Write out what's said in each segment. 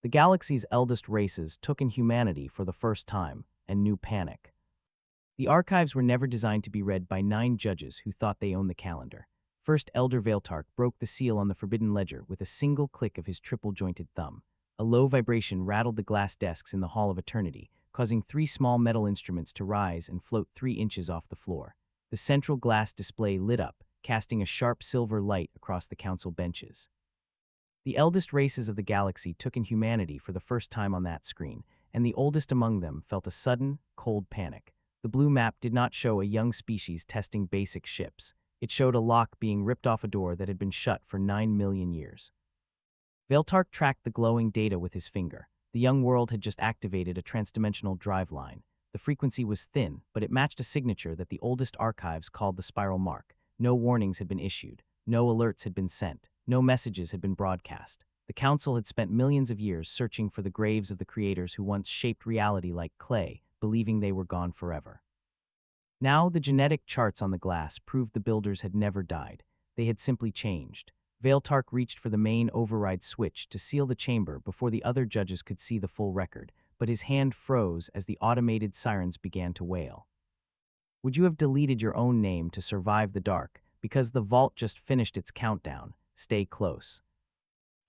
The galaxy's eldest races took in humanity for the first time, and new panic. The archives were never designed to be read by 9 judges who thought they owned the calendar. First Elder Vailtark broke the seal on the forbidden ledger with a single click of his triple-jointed thumb. A low vibration rattled the glass desks in the Hall of Eternity, causing 3 small metal instruments to rise and float 3 inches off the floor. The central glass display lit up, casting a sharp silver light across the council benches. The eldest races of the galaxy took in humanity for the first time on that screen, and the oldest among them felt a sudden, cold panic. The blue map did not show a young species testing basic ships. It showed a lock being ripped off a door that had been shut for 9 million years. Vailtark tracked the glowing data with his finger. The young world had just activated a transdimensional drive line. The frequency was thin, but it matched a signature that the oldest archives called the spiral mark. No warnings had been issued. No alerts had been sent. No messages had been broadcast. The Council had spent millions of years searching for the graves of the creators who once shaped reality like clay, believing they were gone forever. Now, the genetic charts on the glass proved the builders had never died. They had simply changed. Vailtark reached for the main override switch to seal the chamber before the other judges could see the full record, but his hand froze as the automated sirens began to wail. Would you have deleted your own name to survive the dark? Because the vault just finished its countdown. Stay close.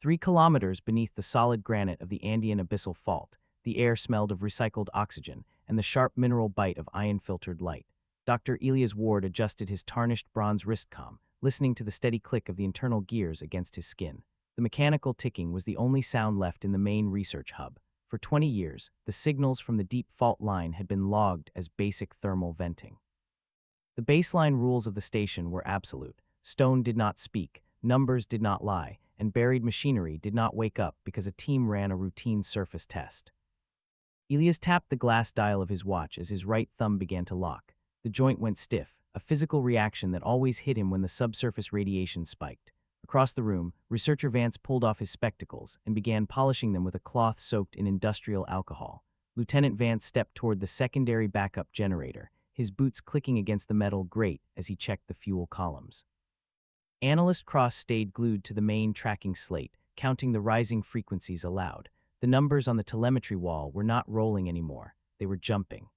3 kilometers beneath the solid granite of the Andean abyssal fault, the air smelled of recycled oxygen and the sharp mineral bite of ion-filtered light. Dr. Elias Ward adjusted his tarnished bronze wristcom, listening to the steady click of the internal gears against his skin. The mechanical ticking was the only sound left in the main research hub. For 20 years, the signals from the deep fault line had been logged as basic thermal venting. The baseline rules of the station were absolute. Stone did not speak, numbers did not lie, and buried machinery did not wake up because a team ran a routine surface test. Elias tapped the glass dial of his watch as his right thumb began to lock. The joint went stiff, a physical reaction that always hit him when the subsurface radiation spiked. Across the room, researcher Vance pulled off his spectacles and began polishing them with a cloth soaked in industrial alcohol. Lieutenant Vance stepped toward the secondary backup generator, his boots clicking against the metal grate as he checked the fuel columns. Analyst Cross stayed glued to the main tracking slate, counting the rising frequencies aloud. The numbers on the telemetry wall were not rolling anymore, they were jumping.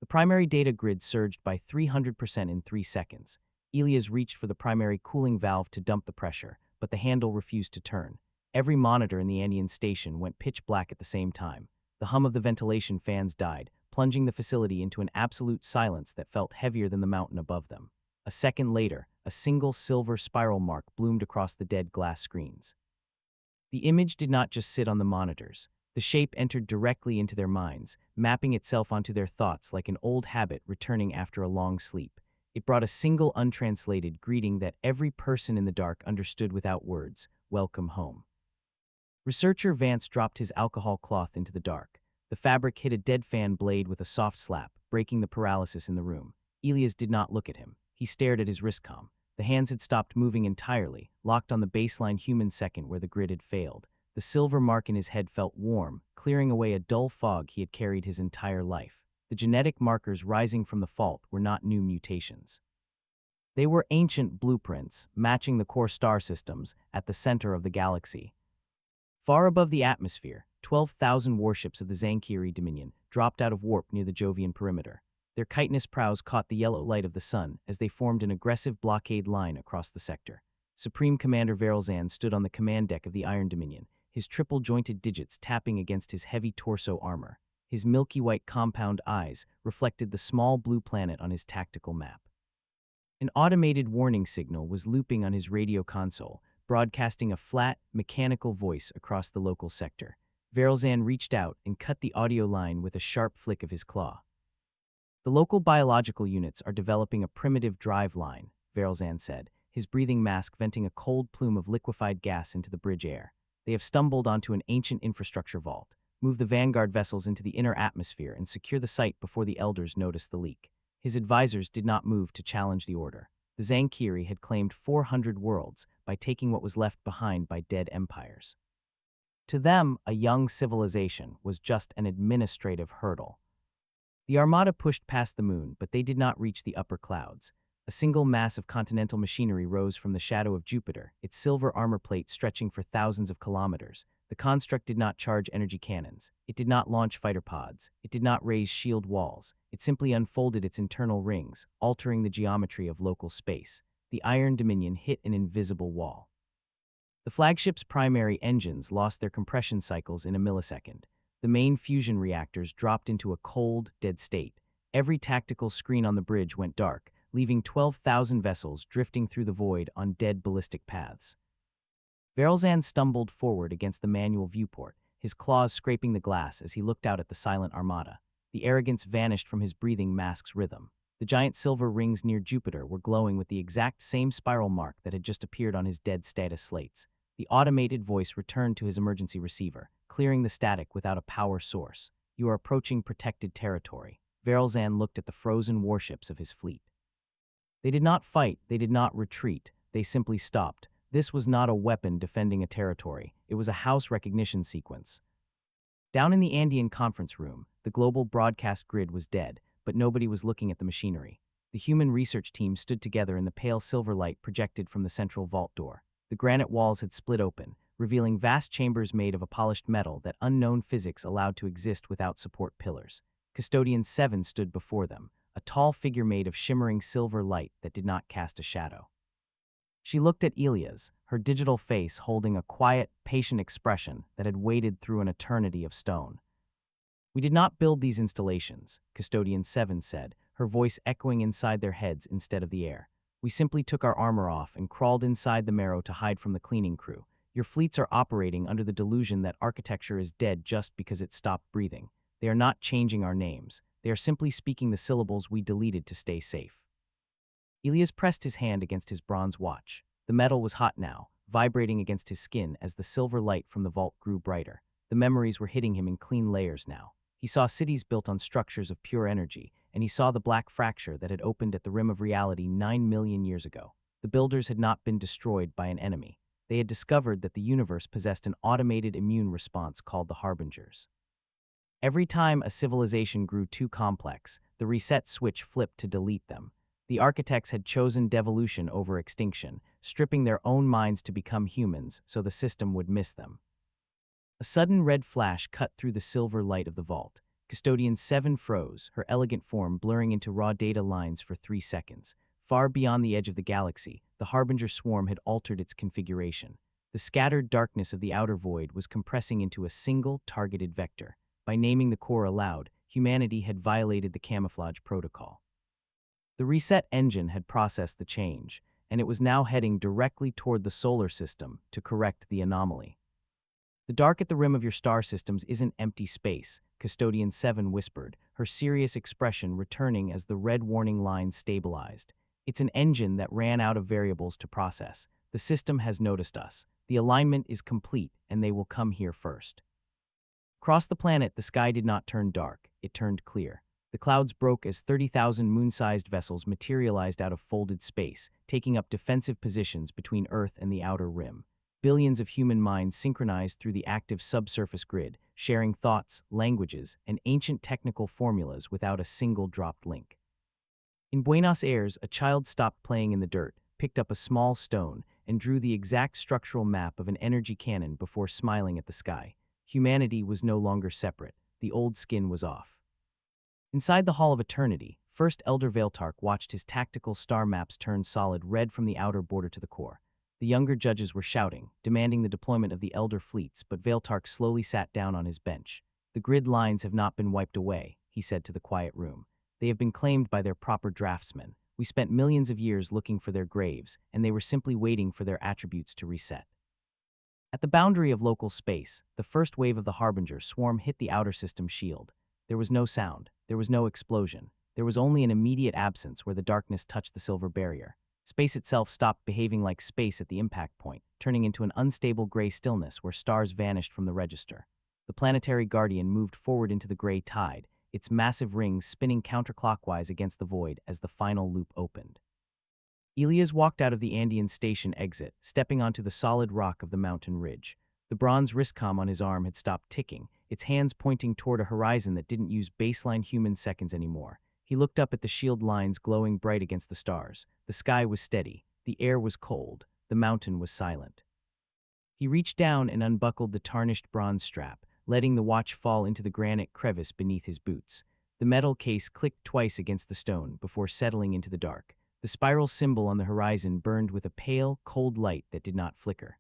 The primary data grid surged by 300% in 3 seconds. Elias reached for the primary cooling valve to dump the pressure, but the handle refused to turn. Every monitor in the Andean station went pitch black at the same time. The hum of the ventilation fans died, plunging the facility into an absolute silence that felt heavier than the mountain above them. A second later, a single silver spiral mark bloomed across the dead glass screens. The image did not just sit on the monitors. The shape entered directly into their minds, mapping itself onto their thoughts like an old habit returning after a long sleep. It brought a single untranslated greeting that every person in the dark understood without words: welcome home. Researcher Vance dropped his alcohol cloth into the dark. The fabric hit a dead fan blade with a soft slap, breaking the paralysis in the room. Elias did not look at him. He stared at his wristcom. The hands had stopped moving entirely, locked on the baseline human second where the grid had failed. The silver mark in his head felt warm, clearing away a dull fog he had carried his entire life. The genetic markers rising from the fault were not new mutations. They were ancient blueprints, matching the core star systems at the center of the galaxy. Far above the atmosphere, 12,000 warships of the Zankiri Dominion dropped out of warp near the Jovian perimeter. Their chitinous prows caught the yellow light of the sun as they formed an aggressive blockade line across the sector. Supreme Commander Verelzan stood on the command deck of the Iron Dominion, his triple-jointed digits tapping against his heavy torso armor. His milky white compound eyes reflected the small blue planet on his tactical map. An automated warning signal was looping on his radio console, broadcasting a flat, mechanical voice across the local sector. Verelzan reached out and cut the audio line with a sharp flick of his claw. The local biological units are developing a primitive drive line, Verelzan said, his breathing mask venting a cold plume of liquefied gas into the bridge air. They have stumbled onto an ancient infrastructure vault. Move the Vanguard vessels into the inner atmosphere and secure the site before the Elders notice the leak. His advisors did not move to challenge the order. The Zankiri had claimed 400 worlds by taking what was left behind by dead empires. To them, a young civilization was just an administrative hurdle. The Armada pushed past the moon, but they did not reach the upper clouds. A single mass of continental machinery rose from the shadow of Jupiter, its silver armor plate stretching for thousands of kilometers. The construct did not charge energy cannons. It did not launch fighter pods. It did not raise shield walls. It simply unfolded its internal rings, altering the geometry of local space. The Iron Dominion hit an invisible wall. The flagship's primary engines lost their compression cycles in a millisecond. The main fusion reactors dropped into a cold, dead state. Every tactical screen on the bridge went dark, leaving 12,000 vessels drifting through the void on dead ballistic paths. Verelzan stumbled forward against the manual viewport, his claws scraping the glass as he looked out at the silent armada. The arrogance vanished from his breathing mask's rhythm. The giant silver rings near Jupiter were glowing with the exact same spiral mark that had just appeared on his dead status slates. The automated voice returned to his emergency receiver, clearing the static without a power source. "You are approaching protected territory." Verelzan looked at the frozen warships of his fleet. They did not fight, they did not retreat, they simply stopped. This was not a weapon defending a territory, it was a house recognition sequence. Down in the Andean conference room, the global broadcast grid was dead, but nobody was looking at the machinery. The human research team stood together in the pale silver light projected from the central vault door. The granite walls had split open, revealing vast chambers made of a polished metal that unknown physics allowed to exist without support pillars. Custodian 7 stood before them, a tall figure made of shimmering silver light that did not cast a shadow. She looked at Elias, her digital face holding a quiet, patient expression that had waited through an eternity of stone. "We did not build these installations," Custodian 7 said, her voice echoing inside their heads instead of the air. "We simply took our armor off and crawled inside the marrow to hide from the cleaning crew. Your fleets are operating under the delusion that architecture is dead just because it stopped breathing. They are not changing our names. They are simply speaking the syllables we deleted to stay safe." Elias pressed his hand against his bronze watch. The metal was hot now, vibrating against his skin as the silver light from the vault grew brighter. The memories were hitting him in clean layers now. He saw cities built on structures of pure energy, and he saw the black fracture that had opened at the rim of reality 9 million years ago. The builders had not been destroyed by an enemy. They had discovered that the universe possessed an automated immune response called the Harbingers. Every time a civilization grew too complex, the reset switch flipped to delete them. The architects had chosen devolution over extinction, stripping their own minds to become humans so the system would miss them. A sudden red flash cut through the silver light of the vault. Custodian 7 froze, her elegant form blurring into raw data lines for 3 seconds. Far beyond the edge of the galaxy, the Harbinger swarm had altered its configuration. The scattered darkness of the outer void was compressing into a single, targeted vector. By naming the core aloud, humanity had violated the camouflage protocol. The reset engine had processed the change, and it was now heading directly toward the solar system to correct the anomaly. "The dark at the rim of your star systems isn't empty space," Custodian 7 whispered, her serious expression returning as the red warning lines stabilized. "It's an engine that ran out of variables to process. The system has noticed us. The alignment is complete, and they will come here first." Across the planet, the sky did not turn dark, it turned clear. The clouds broke as 30,000 moon-sized vessels materialized out of folded space, taking up defensive positions between Earth and the outer rim. Billions of human minds synchronized through the active subsurface grid, sharing thoughts, languages, and ancient technical formulas without a single dropped link. In Buenos Aires, a child stopped playing in the dirt, picked up a small stone, and drew the exact structural map of an energy cannon before smiling at the sky. Humanity was no longer separate. The old skin was off. Inside the Hall of Eternity, First Elder Veiltark watched his tactical star maps turn solid red from the outer border to the core. The younger judges were shouting, demanding the deployment of the Elder fleets, but Veiltark slowly sat down on his bench. "The grid lines have not been wiped away," he said to the quiet room. "They have been claimed by their proper draftsmen. We spent millions of years looking for their graves, and they were simply waiting for their attributes to reset." At the boundary of local space, the first wave of the Harbinger swarm hit the outer system shield. There was no sound. There was no explosion. There was only an immediate absence where the darkness touched the silver barrier. Space itself stopped behaving like space at the impact point, turning into an unstable gray stillness where stars vanished from the register. The planetary guardian moved forward into the gray tide, its massive rings spinning counterclockwise against the void as the final loop opened. Elias walked out of the Andean station exit, stepping onto the solid rock of the mountain ridge. The bronze wristcom on his arm had stopped ticking, its hands pointing toward a horizon that didn't use baseline human seconds anymore. He looked up at the shield lines glowing bright against the stars. The sky was steady, the air was cold, the mountain was silent. He reached down and unbuckled the tarnished bronze strap, letting the watch fall into the granite crevice beneath his boots. The metal case clicked twice against the stone before settling into the dark. The spiral symbol on the horizon burned with a pale, cold light that did not flicker.